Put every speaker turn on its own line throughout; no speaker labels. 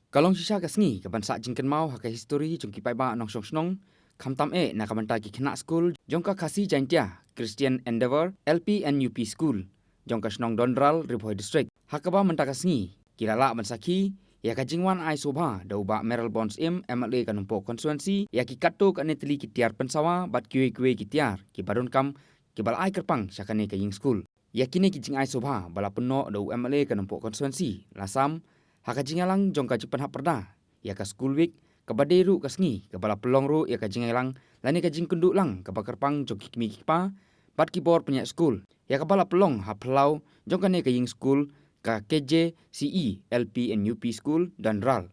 Kalong shisha ka sngi ka bansa jingken mau ha ka history jong ki pai ba nong shong snong kham tam e na ka banta ki khna school jong ka khasi jaintia Christian Endeavor LP and UP school jong ka snong Dondral Riphoi district ha ka ba manta ka sngi kirala bansa ki ya ka jingwan ai sobha dau ba Merrill Bonds im MLA ka numpo constituency ya ki katto ka netli ki tiar pensawa bat kiwe ki tiar ki barun kam ki bal ai kerpang syakane ka ying school ya kini ki jing ai sobha bala punno dau MLA ka numpo constituency lasam haka jingalang jong ka jipan hap perda ya ka school week ka baderu ka sngi ka bala pelong ru ya ka jingalang lani ka jing kenduk lang ka bakarpang jong kikmi kikpa bat ki bor punya school ya ka bala pelong hap pelau jong ka ne ka ying school ka KJ CE LP and UP school dan RAL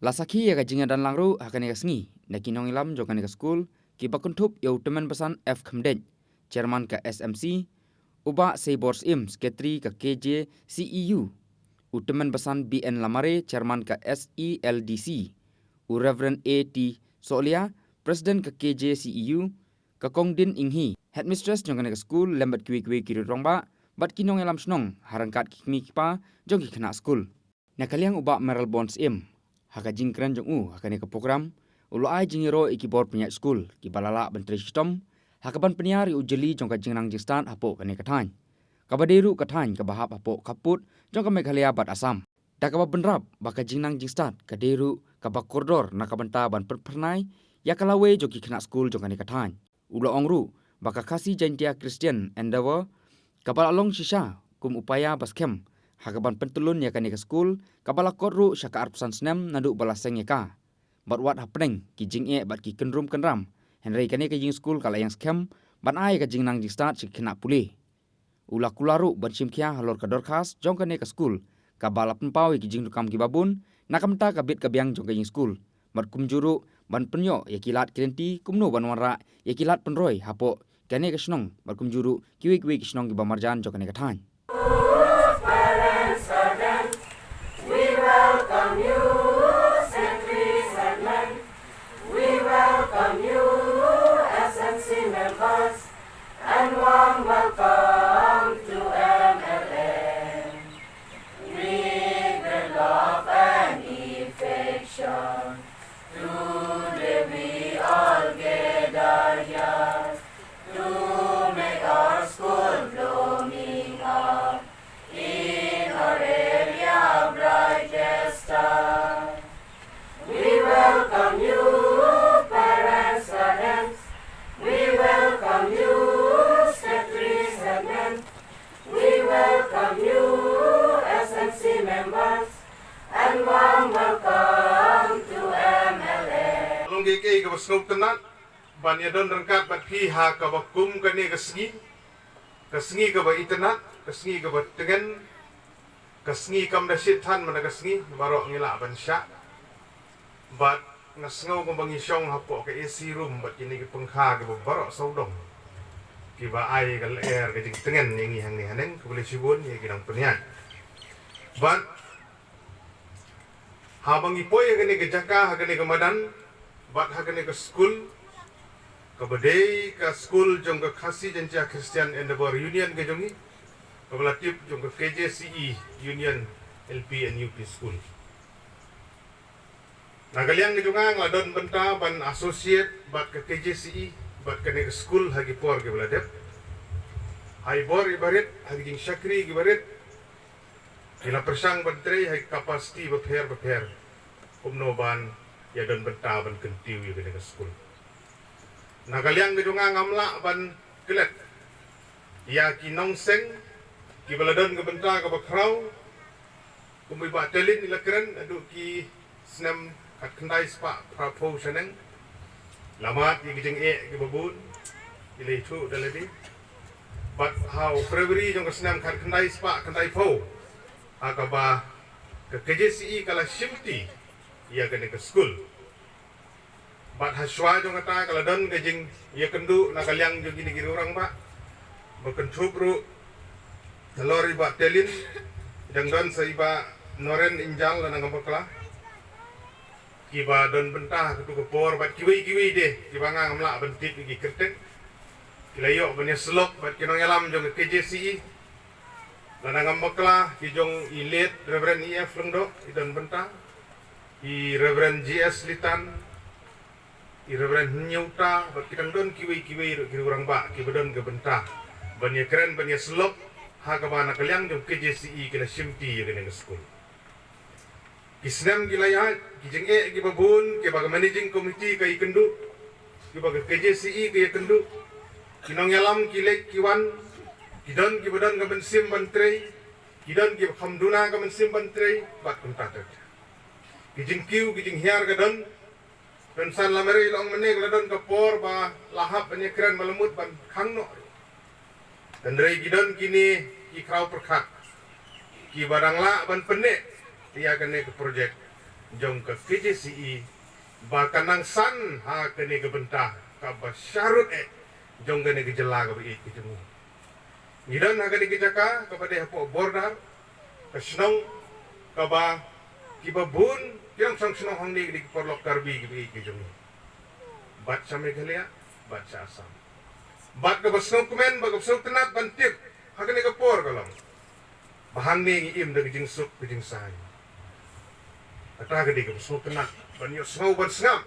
lasaki ya ka jinga dan lang ru haka ne ka sngi na kinong ilam jong ka ne ka school ki bakuntup ya utemen pesan F Khamden chairman ka SMC uba Seibors im sekretari ka KJ CEU Uteman Besan BN Lamare, Chairman ke SELDC, Reverend A.T. Solia, Presiden ke KJCEU, ke Kongdin Inghi, Headmistress jong ke school lembat kiwi kiri rongba, bat kinong elam snong, harangkat kikmi kipa, jong ki kena school. Nakaliang uba Merrill Bonds im, haka jingkran jong haka ne ke program, ulo ai jingiro ikibor punya school, ki balala bentri sistem, haka ban peniari ujeli jong ka jingnang jistan hapo kene katany. Kabaderu katany kabahap hapo kaput jong ka Meghalaya bat Asam. Da kaba benrap baka jingnang jingstat kaderu kaba koridor na kabanta ban pernai ya kalawe jong ki kena school jong ka katany. Ulo ongru baka kasi jaintia Christian Endeavor kabala long shisha kum upaya baskem hakaban pentulun ya kanika school kabala korru syaka arpsan snem nadu balaseng yaka. Bat wat hapneng ki jinge bat ki kenrum kenram. Henry kanika jing school kala yang skem ban ai ka jingnang jingstat si kena pulih. Ula kularu bersim kia halor ka dorkas jong ka ne ka school ka balap pau ki jing dukam ki babun nakamta ka bit ka biang jong ka ying school mat kumjuru ban penyo ya kilat krenti kumno ban wara ya kilat penroi hapo kane ka snong mat kumjuru kiwi ki snong ki bamarjan jong ka ne ka than
and warm welcome to MLA. With the love and affection, today we all gather here to make our school blooming up in our area brightest star. We welcome you, parents, students. We welcome you. And warm welcome to MLA.
Long gigi ka basngog tanan, banyadon rangkat bat piha ka bakum ka ni kasngi ka ba itanan, kasngi ka ba tengen, kasngi kam da sitan mana kasngi, barok ngila ban sya. Bat ngasngog kong bangisyong hapo ka AC room bat kini ka pengha ka ba barok saudong. Kiba ay ka air ka jing tengen ni hang ni haneng, ka boleh sibun ni kinang penian. Bat habang ipoy hagani ke jaka hagani ke madan bat hagani ke school ke badai ke school jong ke khasi jancia Christian Endeavor Union ke jongi ke belatip jong ke KJCE Union LP and UP school nagaliang ke jonga ngladon benta ban associate bat ke KJCE bat ke school hagi por ke belatip hai bor ibarit hagi jing syakri ibarit kila persang bantre hai kapasiti beper umnoban ya don benta ban kentiu ya kena school nagaliang gedunga ngamla ban kelet ya ki nongseng ki baladon ke benta ke bakrau kumbi ba telin ila keren adu ki snem kat kendai spa prapo seneng lamat ki jeng e ki babun ila itu daladi bat how February jong snem kat kendai spa kendai po akaba ke KJCE kala shimti ia kena ke school bat haswa jong kata kala don ke jing ia kendu nakaliang jong gini orang ba berkentup ru telori ba telin jang don saiba noren injal dan ngapakla kiba don bentah ketu kepor bat kiwi de kiba ngamla bentit iki kertek kilayo benya slok bat kinong elam jong KJCE Lanangam bakla kijong ilit Reverend EF lengdo idon bentang I Reverend G.S. Litan, I Reverend Nyauta, bat kitang don kiwi-kiwi kiri orang ba, kibadon ke bentah. Banya keren, banya selop, ha kabana kalyang jom KJCE kena simti ya kena ke school. Kisnam gilayat, kijeng gibabun, kibaga managing committee kay kendu, kibaga KJCE kay kendu, kinong yalam kilek kiwan, kidon kibadon ka bensim bantrei, kidon kib hamduna ka bensim bantrei, bat kuntater. Kijing kiu, kijing hiar ka don, dan san lamari long menig ladon ka por ba lahap banya keren malemut ban kangno. Dan dari kidon kini ki krau perkat, ki barang la ban penek, dia kene ke projek jong ke KJCE, bahkan nang san ha kene ke bentah, ka syarut jong kene ke jela ka bi ki jemu. Kidon ha kene ke jaka kepada hapo bordar, ke senong ka ba ki babun yang sang senang hang ni di porlok karbi ke jom. Bat sampai kelia, bat sa asam. Bat ke basong kumen, bat ke basong tenat bantik. Hakan ni ke por kalong. Bahang ni im dari jing suk ke jing sai. Kata ke di ke basong tenat, banyo sengau ban sengam.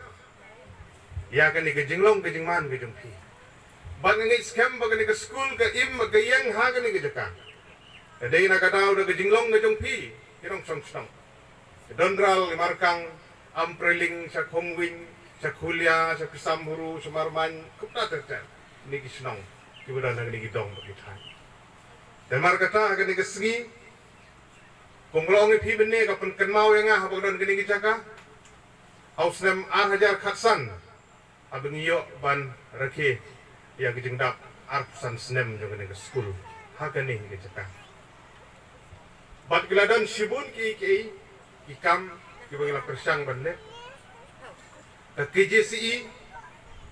Ya kan ni ke jing long ke jing man ke jong pi. Bat ni scam bat ni ke school ke im ke yang hakan ni ke jaka. Kadai nak kata udah ke jing long ke jong pi. Kirong sang senang. Dondral markang ampreling sa khongwing sa khulya sa kisamburu sa marman kupta terter ni kisnong kibudan na ni gidong bakithan dan markata aga ni kesngi konglong pi benne ka pen kenmau yang ah habon ni gijaka hausnem hajar khatsan abeng yo ban rakhe ya gijingdap arpsan snem jong ni ke school hakan ni gijaka bat giladan sibun ki ikam kibagila persang bande ke KJCE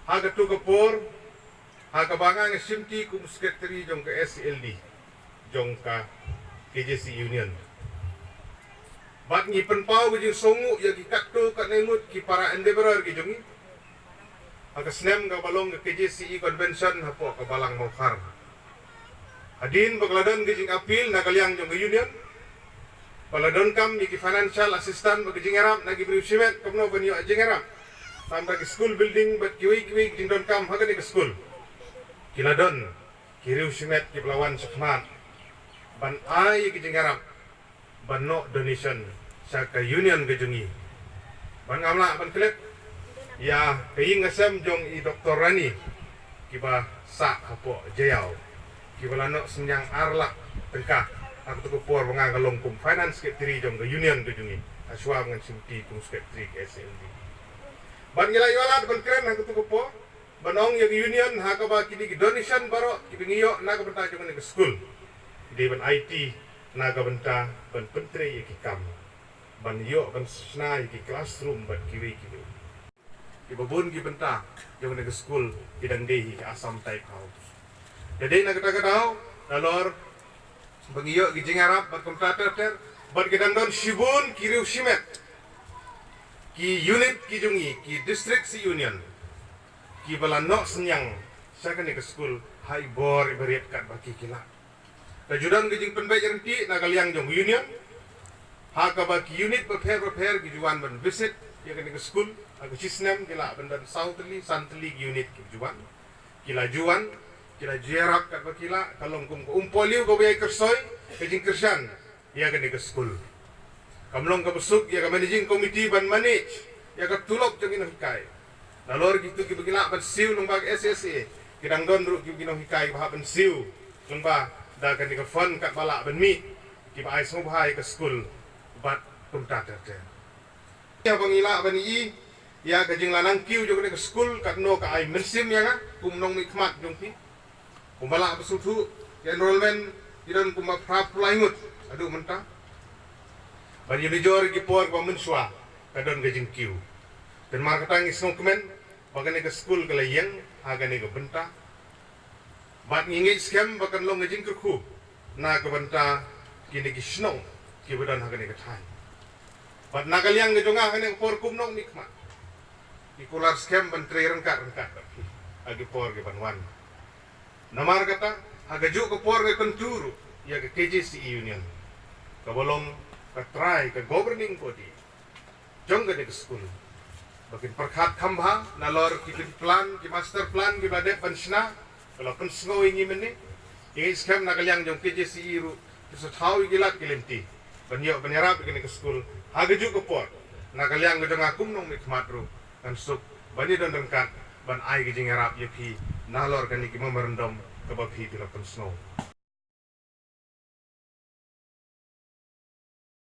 haga tu kapor haga bangang simti kum sekretari jong ke SLD jong ka KJCE Union bat ni penpau bijing songu ya ki kaktu ka nemut ki para endeavorer ki jongi haga snem ga balong ke KJCE convention hapo ka balang mokhar adin bagladan gijing apil na kalyang jong ke union Paladon kam ni financial assistant bagi jingeram nagi beri simet kamno banyo jingeram tambah ke school building bat kiwi jingdon kam haga ni ke school kiladon kiriu simet ki pelawan sekmat ban ai ke jingeram ban no donation sa ka union ke jungi ban ngamla ban klet ya kaing ngasem jong I Dr. Rani kiba sa hapo jayau kibalano senyang arlak tengkah aku tu kupor mengangalong kum finance secretary jong ke union ke jungi aswa dengan simti kum secretary ke SLD ban gila yolat ban keren aku tu kupor banong yang union ha ka ba kini donation baro kibingiyo na ka benta jong ke school di ban IT na ka benta ban pentri ki kam ban yo ban snai ki classroom ban kiwi ibabun ki benta jong ke school bidang dehi asam type house jadi na kata kau dalor Bangiyo gijing Arab bat komputer bat gedangdon shibun kiriu simet ki unit ki jungi ki district si union ki balanok senyang sakane ke school hai bor ibariat kat baki kila tajudan gijing penbai renti na kaliang jong union ha ka baki unit prepare ki juan ban visit ya kane ke school aku sisnem kila bandan southly santli unit ki juan kila juan kila jerak kat bakila kalong kum umpoliu ko biay kersoy kejing kersan ya kan ke school kamlong ka besuk ya ka managing committee ban manage ya ka tulok jeng ino hikay nalor gitu ki bagila ban siu nung bag SSA kidang don ru ki gino hikay ba ban siu nung ba da kan ka fun kat bala ban mi ki ba ai so bahai ke school bat kumta ter ya bangila ban I ya kejing lanang kiu jeng ke school kat no ka ai mensim ya nga kum nong mikmat jong pi kumbala besutu enrollment idan kumba prapulaingut aduh mentah bani dijor ki por ko menswa kadon gajing kiu dan markatang isong kemen bagane ke school ke layang agane ke benta bat ngingi scam bakan long gajing kerku na ke benta kini ki snong ki badan agane ke thai bat nagaliang ke jonga agane por kumnong nikmat ikular scam bentre rengkat agi por ke banwan namar kata hagaju ke por ke konturu ya ke KJCE Union kabolong ka try ka governing body jong ke school. Bakin perkhat khambha nalor ki plan ki master plan ki bade panchna kalau pensngo ingi meni ingi skam nakalyang jong KJCE ru so thau gilat kilenti banyo banyarap ke school hagaju ke por nakalyang jong akum nong mikmat ru kan sup bani don dengkat ban ai ki jingarap yepi nalor kan ki memerendom ke bapi bila pensngo